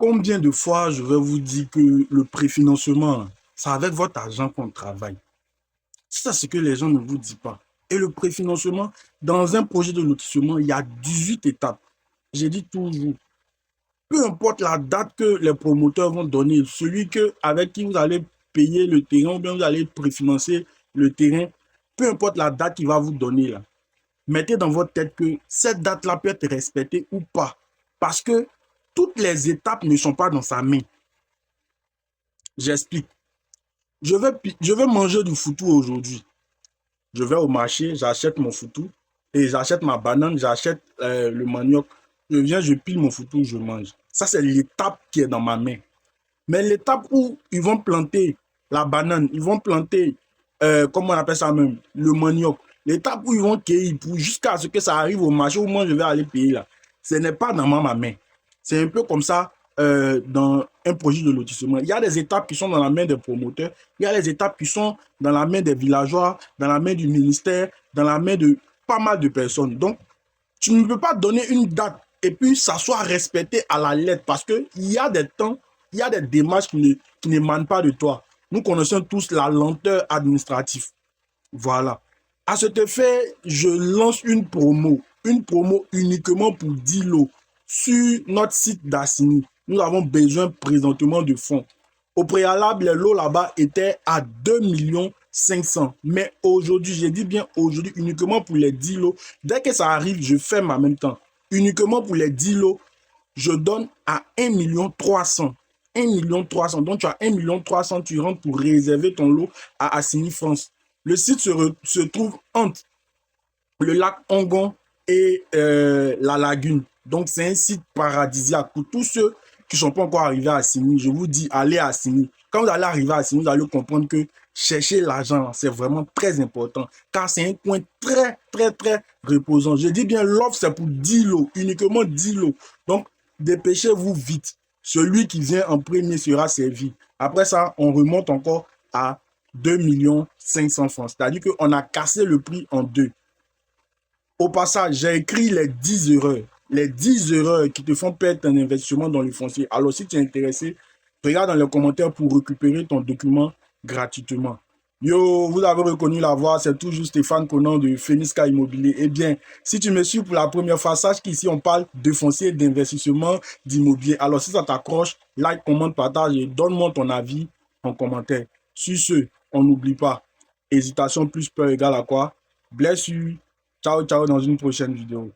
Combien de fois je vais vous dire que le préfinancement, c'est avec votre argent qu'on travaille. Ça, c'est ce que les gens ne vous disent pas. Et le préfinancement, dans un projet de lotissement, il y a 18 étapes. J'ai dit toujours, peu importe la date que les promoteurs vont donner, celui avec qui vous allez payer le terrain ou bien vous allez préfinancer le terrain, peu importe la date qu'il va vous donner là, mettez dans votre tête que cette date-là peut être respectée ou pas. Parce que toutes les étapes ne sont pas dans sa main. J'explique. Je vais manger du foutou aujourd'hui. Je vais au marché, j'achète mon foutou et j'achète ma banane, j'achète le manioc. Je viens, je pile mon foutou, je mange. Ça, c'est l'étape qui est dans ma main. Mais l'étape où ils vont planter la banane, ils vont planter, comment on appelle ça même, le manioc. L'étape où ils vont cueillir jusqu'à ce que ça arrive au marché où moi je vais aller payer là. Ce n'est pas dans ma main. C'est un peu comme ça dans un projet de lotissement. Il y a des étapes qui sont dans la main des promoteurs, il y a des étapes qui sont dans la main des villageois, dans la main du ministère, dans la main de pas mal de personnes. Donc, tu ne peux pas donner une date et puis ça soit respecté à la lettre parce qu'il y a des temps, il y a des démarches qui n'émanent pas de toi. Nous connaissons tous la lenteur administrative. Voilà. À cet effet, je lance une promo uniquement pour 10 lots sur notre site d'Assini. Nous avons besoin présentement de fonds. Au préalable, les lots là-bas étaient à 2 500 000. Mais aujourd'hui, j'ai dit bien aujourd'hui, uniquement pour les 10 lots. Dès que ça arrive, je ferme en même temps. Uniquement pour les 10 lots, je donne à 1 300 000. 1 300 000. Donc, tu as 1 300 000, tu rentres pour réserver ton lot à Assini France. Le site se trouve entre le lac Ongon et la lagune. Donc, c'est un site paradisiaque. Pour tous ceux qui ne sont pas encore arrivés à Assini, je vous dis, allez à Assini. Quand vous allez arriver à Assini, vous allez comprendre que chercher l'argent, c'est vraiment très important. Car c'est un coin très, très, très reposant. Je dis bien, l'offre, c'est pour 10 lots, uniquement 10 lots. Donc, dépêchez-vous vite. Celui qui vient en premier sera servi. Après ça, on remonte encore à 2 500 000 francs. C'est-à-dire qu'on a cassé le prix en deux. Au passage, j'ai écrit les 10 erreurs. Les 10 erreurs qui te font perdre ton investissement dans le foncier. Alors, si tu es intéressé, regarde dans les commentaires pour récupérer ton document gratuitement. Yo, vous avez reconnu la voix, c'est toujours Stéphane Conan de Phoenixka Immobilier. Eh bien, si tu me suis pour la première fois, sache qu'ici, on parle de foncier, d'investissement, d'immobilier. Alors, si ça t'accroche, like, commente, partage et donne-moi ton avis en commentaire. Sur ce, on n'oublie pas, hésitation plus peur égale à quoi? Bless you. Ciao, ciao dans une prochaine vidéo.